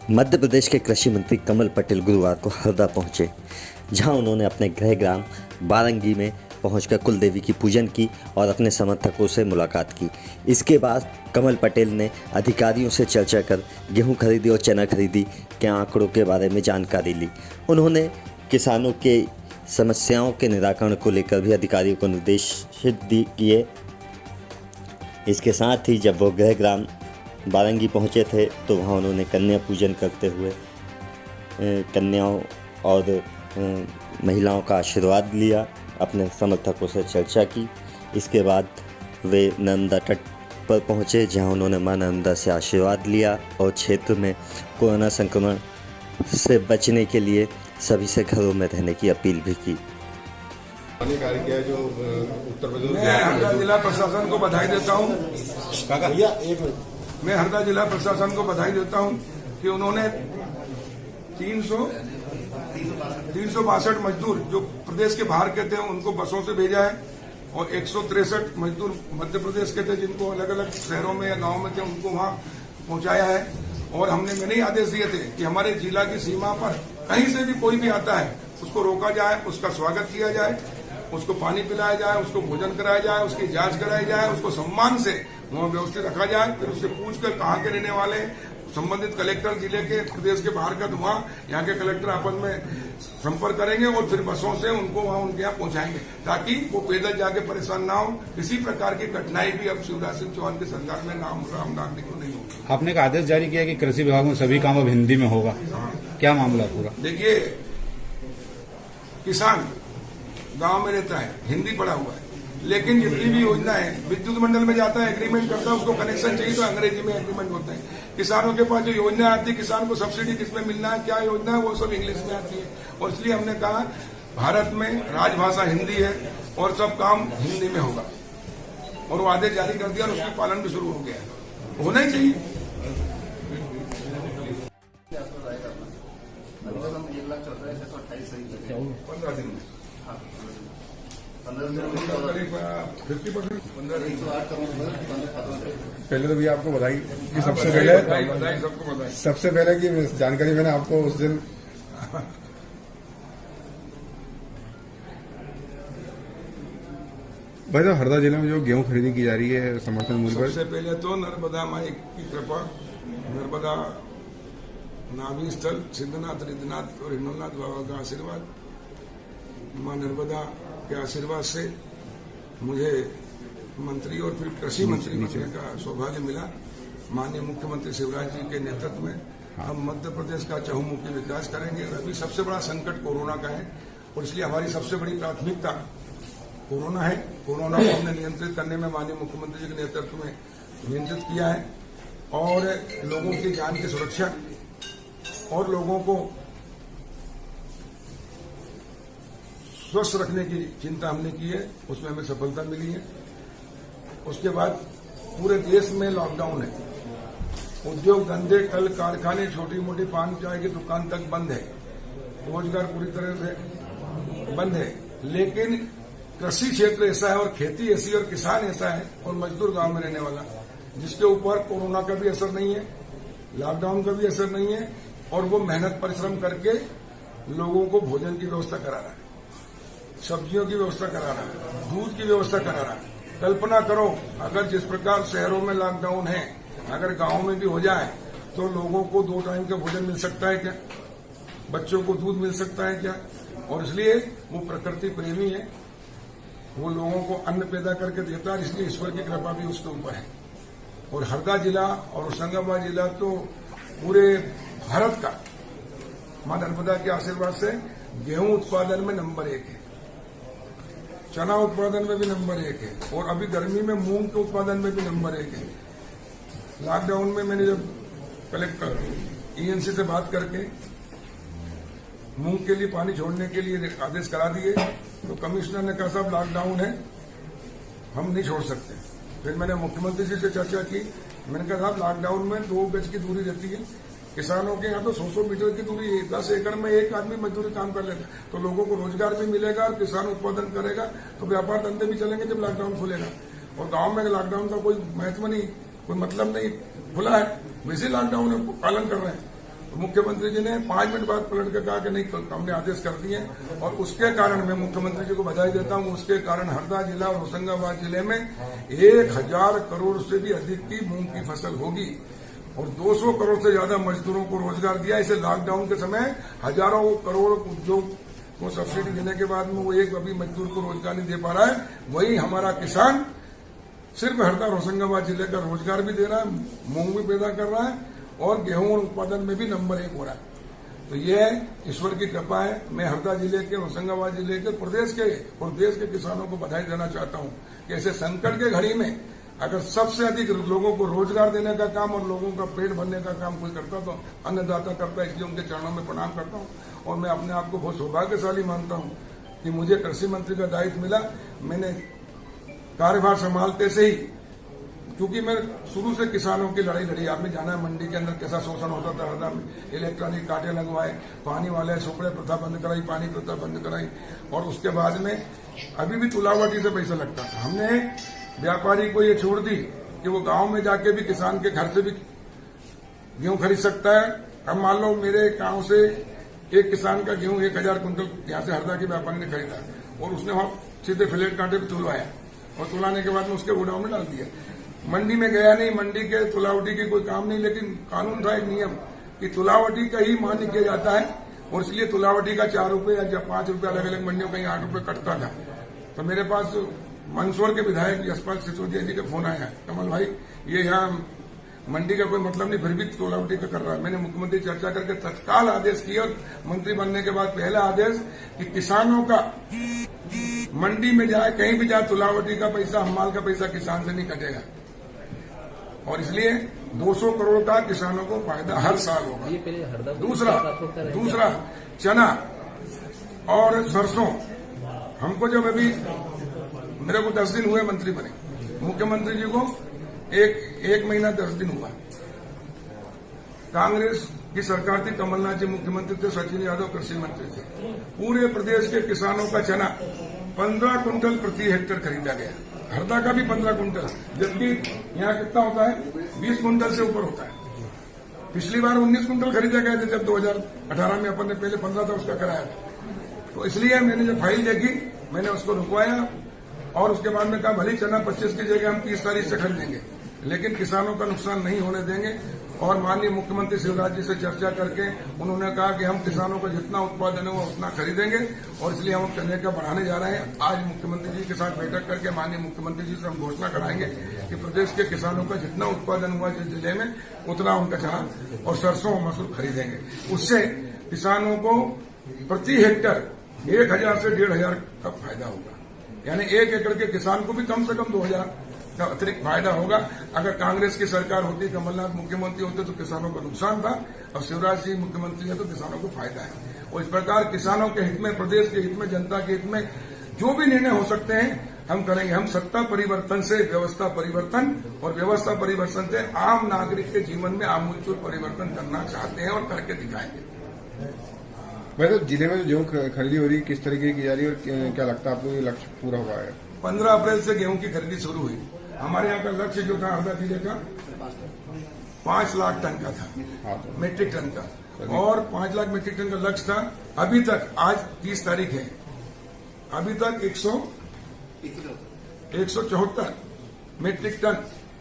मध्य प्रदेश के कृषि मंत्री कमल पटेल गुरुवार को हरदा पहुंचे, जहां उन्होंने अपने गृह ग्राम बारंगी में पहुंचकर कुलदेवी की पूजन की और अपने समर्थकों से मुलाकात की। इसके बाद कमल पटेल ने अधिकारियों से चर्चा कर गेहूं खरीदी और चना खरीदी के आंकड़ों के बारे में जानकारी ली। उन्होंने किसानों के समस्याओं के निराकरण को लेकर भी अधिकारियों को निर्देशित किए। इसके साथ ही जब वो गृह ग्राम बारंगी पहुंचे थे तो वहां उन्होंने कन्या पूजन करते हुए कन्याओं और महिलाओं का आशीर्वाद लिया, अपने समर्थकों से चर्चा की। इसके बाद वे नर्मदा तट पर पहुंचे, जहां उन्होंने मां नर्मदा से आशीर्वाद लिया और क्षेत्र में कोरोना संक्रमण से बचने के लिए सभी से घरों में रहने की अपील भी की। जो उत्तर प्रदेश मैं हरदा जिला प्रशासन को बधाई देता हूं। मैं हरदा जिला प्रशासन को बधाई देता हूं कि उन्होंने 362 मजदूर जो प्रदेश के बाहर के थे उनको बसों से भेजा है और 163 मजदूर मध्य प्रदेश के थे जिनको अलग अलग शहरों में या गांव में थे उनको वहां पहुंचाया है। और मैंने ही आदेश दिए थे कि हमारे जिला की सीमा पर कहीं से भी कोई भी आता है उसको रोका जाए, उसका स्वागत किया जाए, उसको पानी पिलाया जाए, उसको भोजन कराया जाए, उसकी जांच कराई जाए, उसको सम्मान से वहां व्यवस्थित रखा जाए। फिर उससे पूछकर कहाँ के रहने वाले संबंधित कलेक्टर जिले के प्रदेश के बाहर का वहां यहाँ के कलेक्टर आपस में संपर्क करेंगे और फिर बसों से उनको वहां उनके यहाँ पहुंचाएंगे ताकि वो पैदल जाके परेशान ना हो। किसी प्रकार की कठिनाई भी अब शिवराज सिंह चौहान की सरकार में आम नागरिक को नहीं होगी। आपने एक आदेश जारी किया कि कृषि विभाग में सभी काम अब हिंदी में होगा, क्या मामला पूरा? देखिए, किसान गांव में रहता है, हिंदी पढ़ा हुआ है, लेकिन जितनी भी योजना है विद्युत मंडल में जाता है, एग्रीमेंट करता है, उसको कनेक्शन चाहिए तो अंग्रेजी में एग्रीमेंट होता है। किसानों के पास जो योजना आती है, किसान को सब्सिडी किसमें मिलना है, क्या योजना है, वो सब इंग्लिश में आती है। और इसलिए हमने कहा भारत में राजभाषा हिंदी है और सब काम हिंदी में होगा और वो आदेश जारी कर दिया और उसका पालन भी शुरू हो गया, होना ही चाहिए। 15 दिन में 50%। पहले तो भैया आपको बधाई कि सबसे पहले की जानकारी मैंने आपको उस दिन भाई साहब हरदा जिले में जो गेहूं खरीदी की जा रही है समर्थन मूल्य पर, सबसे पहले तो नर्मदा माई की कृपा, नर्मदा नाभि स्थल सिद्धनाथ, रिद्धनाथ और हिंडोलनाथ बाबा का आशीर्वाद, मां नर्मदा के आशीर्वाद से मुझे मंत्री और फिर कृषि मंत्री बनने का सौभाग्य मिला। माननीय मुख्यमंत्री शिवराज जी के नेतृत्व में हम मध्य प्रदेश का चहुमुखी विकास करेंगे। अभी सबसे बड़ा संकट कोरोना का है और इसलिए हमारी सबसे बड़ी प्राथमिकता कोरोना है। कोरोना को हमने नियंत्रित करने में माननीय मुख्यमंत्री जी के नेतृत्व में नियंत्रित किया है और लोगों की जान की सुरक्षा और लोगों को स्वस्थ रखने की चिंता हमने की है, उसमें हमें सफलता मिली है। उसके बाद पूरे देश में लॉकडाउन है, उद्योग धंधे, कल कारखाने, छोटी मोटी पान चाय की दुकान तक बंद है, रोजगार पूरी तरह से बंद है। लेकिन कृषि क्षेत्र ऐसा है और खेती ऐसी और किसान ऐसा है और मजदूर गांव में रहने वाला जिसके ऊपर कोरोना का भी असर नहीं है, लॉकडाउन का भी असर नहीं है और वो मेहनत परिश्रम करके लोगों को भोजन की व्यवस्था करा रहा है, सब्जियों की व्यवस्था करा रहा है, दूध की व्यवस्था करा रहा है। कल्पना करो अगर जिस प्रकार शहरों में लॉकडाउन है, अगर गांव में भी हो जाए तो लोगों को 2 टाइम का भोजन मिल सकता है क्या, बच्चों को दूध मिल सकता है क्या? और इसलिए वो प्रकृति प्रेमी है, वो लोगों को अन्न पैदा करके देता है, इसलिए ईश्वर की कृपा भी उसके ऊपर है। और हरदा जिला और होशंगाबाद जिला तो पूरे भारत का मां नर्मदा के आशीर्वाद से गेहूं उत्पादन में नंबर 1 है, चना उत्पादन में भी नंबर 1 है और अभी गर्मी में मूंग के उत्पादन में भी नंबर 1 है। लॉकडाउन में मैंने जब कलेक्टर ईएनसी से बात करके मूंग के लिए पानी छोड़ने के लिए आदेश करा दिए तो कमिश्नर ने कहा साहब लॉकडाउन है, हम नहीं छोड़ सकते। फिर मैंने मुख्यमंत्री जी से चर्चा की, मैंने कहा साहब लॉकडाउन में 2 गज की दूरी रहती है, किसानों के यहाँ तो 100 मीटर की दूरी, 10 एकड़ में एक आदमी मजदूरी काम कर लेता तो लोगों को रोजगार भी मिलेगा और किसान उत्पादन करेगा तो व्यापार धंधे भी चलेंगे जब लॉकडाउन खुलेगा। और गांव में लॉकडाउन का कोई महत्व नहीं, कोई मतलब नहीं, खुला है, वैसे लॉकडाउन पालन कर रहे हैं। मुख्यमंत्री जी ने 5 मिनट बाद पलट कर कहा कि नहीं, हमने आदेश कर दिए और उसके कारण मैं मुख्यमंत्री जी को बधाई देता हूं। उसके कारण हरदा जिला और होशंगाबाद जिले में 1000 करोड़ से भी अधिक की मूंग की फसल होगी और 200 करोड़ से ज्यादा मजदूरों को रोजगार दिया। इसे लॉकडाउन के समय हजारों करोड़ उद्योग को सब्सिडी देने के बाद में वो एक अभी मजदूर को रोजगार नहीं दे पा रहा है। वही हमारा किसान सिर्फ हरदा और होशंगाबाद जिले का रोजगार भी दे रहा है, मूंग भी पैदा कर रहा है और गेहूं उत्पादन में भी नंबर 1 हो रहा है। तो ये ईश्वर की कृपा है। मैं हरदा जिले के, होशंगाबाद जिले के, प्रदेश के और देश के किसानों को बधाई देना चाहता हूं कि ऐसे संकट के घड़ी में अगर सबसे अधिक लोगों को रोजगार देने का काम और लोगों का पेट भरने का काम कोई करता तो अन्नदाता करता। इसलिए उनके चरणों में प्रणाम करता हूं और मैं अपने आप को बहुत सौभाग्यशाली मानता हूं कि मुझे कृषि मंत्री का दायित्व मिला। मैंने कार्यभार संभालते से ही, क्योंकि मैं शुरू से किसानों की लड़ाई लड़ी, आपने जाना है मंडी के अंदर कैसा शोषण होता था हरदा में, इलेक्ट्रॉनिक कांटे लगवाए, पानी वाले सुपड़े प्रथा बंद कराई, पानी प्रथा बंद कराई और उसके बाद में अभी भी तुलावटी से पैसा लगता था। हमने व्यापारी को ये छोड़ दी कि वो गांव में जाके भी किसान के घर से भी गेहूं खरीद सकता है। अब मान लो मेरे गांव से एक किसान का गेहूं 1000 कुंटल यहां से हरदा के व्यापारी ने खरीदा और उसने वहां सीधे फ्लैट कांटे पे तुलवाया और तुलाने के बाद में उसके गोडाउन में डाल दिया। मंडी में गया नहीं, मंडी के तुलावटी की कोई काम नहीं, लेकिन कानून था एक नियम कि तुलावटी का ही मान्य किया जाता है और इसलिए तुलावटी का 4 रुपए या 5 रुपए अलग अलग मंडियों कहीं 8 रुपए कटता था। तो मेरे पास मंदसौर के विधायक यशपाल सिसोदिया जी का फोन आया, कमल भाई ये यहाँ मंडी का कोई मतलब नहीं, फिर भी तुलावटी का कर रहा है। मैंने मुख्यमंत्री चर्चा करके तत्काल आदेश किया और मंत्री बनने के बाद पहला आदेश कि किसानों का मंडी में जाए, कहीं भी जाए, तुलावटी का पैसा, हमाल का पैसा किसान से नहीं कटेगा और इसलिए 200 करोड़ का किसानों को फायदा हर साल होगा। दूसरा चना और सरसों, हमको जब अभी मेरे को 10 दिन हुए मंत्री बने, मुख्यमंत्री जी को एक महीना 10 दिन हुआ। कांग्रेस की सरकार थी, कमलनाथ जी मुख्यमंत्री थे, सचिन यादव कृषि मंत्री थे। पूरे प्रदेश के किसानों का चना 15 कुंटल प्रति हेक्टेयर खरीदा गया, हरदा का भी 15 कुंटल, जबकि यहाँ कितना होता है 20 कुंटल से ऊपर होता है। पिछली बार 19 कुंटल खरीदा गया था जब 2018 में अपन ने पहले 15 था उसका कराया था। तो इसलिए मैंने जब फाइल देखी मैंने उसको रुकवाया और उसके बाद में कहा भले चना 25 की जगह हम 30 तारीख से खरीदेंगे, लेकिन किसानों का नुकसान नहीं होने देंगे। और माननीय मुख्यमंत्री शिवराज जी से चर्चा करके उन्होंने कहा कि हम किसानों का जितना उत्पादन है वो उतना खरीदेंगे और इसलिए हम चने का बढ़ाने जा रहे हैं। आज मुख्यमंत्री जी के साथ बैठक करके माननीय मुख्यमंत्री जी से हम घोषणा कराएंगे कि प्रदेश के किसानों का जितना उत्पादन हुआ जिस जिले में उतना उनका चना और सरसों और मसूर खरीदेंगे। उससे किसानों को प्रति हेक्टर 1000 से 1500 का फायदा होगा, यानी 1 एकड़ के किसान को भी कम से कम 2000 का अतिरिक्त फायदा होगा। अगर कांग्रेस की सरकार होती, कमलनाथ मुख्यमंत्री होते तो किसानों को नुकसान था और शिवराज जी मुख्यमंत्री है तो किसानों को फायदा है। और इस प्रकार किसानों के हित में, प्रदेश के हित में, जनता के हित में जो भी निर्णय हो सकते हैं हम करेंगे। हम सत्ता परिवर्तन से व्यवस्था परिवर्तन और व्यवस्था परिवर्तन से आम नागरिक के जीवन में आमूलचूल परिवर्तन करना चाहते हैं और करके दिखाएंगे। वैसे तो जिले में जो गेहूं खरीदी हो रही किस तरीके की जा रही है और क्या लगता है आपको ये लक्ष्य पूरा हुआ है? 15 अप्रैल से गेहूं की खरीदी शुरू हुई। हमारे यहाँ का लक्ष्य जो था हरदा जिले का 5 लाख टन का था, मीट्रिक टन का, और 5 लाख मीट्रिक टन का लक्ष्य था। अभी तक, आज 30 तारीख है, अभी तक 174 मीट्रिक टन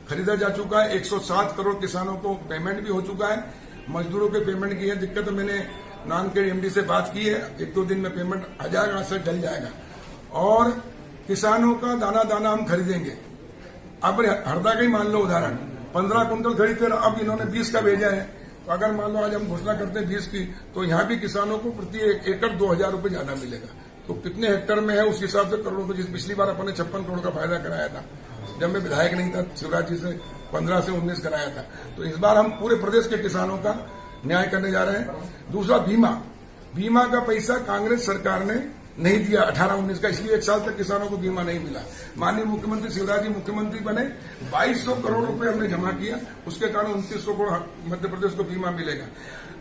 खरीदा जा चुका है। 107 करोड़ किसानों को पेमेंट भी हो चुका है। मजदूरों के पेमेंट की है दिक्कत, मैंने नान के एमडी से बात की है, 1-2 दिन में पेमेंट आ जाएगा, असर डल जाएगा और किसानों का दाना दाना हम खरीदेंगे। अब हरदा का ही मान लो उदाहरण, 15 कुंटल खरीदते, अब इन्होंने 20 का भेजा है। तो अगर मान लो आज हम घोषणा करते हैं 20 की, तो यहाँ भी किसानों को प्रति एकड़ 2000 रुपये ज्यादा मिलेगा। तो कितने हेक्टर में है उस हिसाब से करोड़ों को, जिस पिछली बार अपन ने 56 करोड़ का फायदा कराया था जब मैं विधायक नहीं था, शिवराज जी से 15 से 19 कराया था। तो इस बार हम पूरे प्रदेश के किसानों का न्याय करने जा रहे हैं। दूसरा बीमा का पैसा कांग्रेस सरकार ने नहीं दिया 18-19 का, इसलिए 1 साल तक किसानों को बीमा नहीं मिला। माननीय मुख्यमंत्री शिवराज जी मुख्यमंत्री बने, 2200 करोड़ रुपए हमने जमा किया, उसके कारण 2900 करोड़ मध्य प्रदेश को बीमा मिलेगा।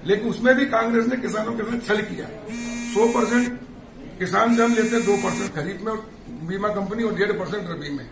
लेकिन उसमें भी कांग्रेस ने किसानों के साथ छल किया। 100% किसान से हम लेते हैं, 2% खरीफ में और बीमा कंपनी और 1.5% रबी में।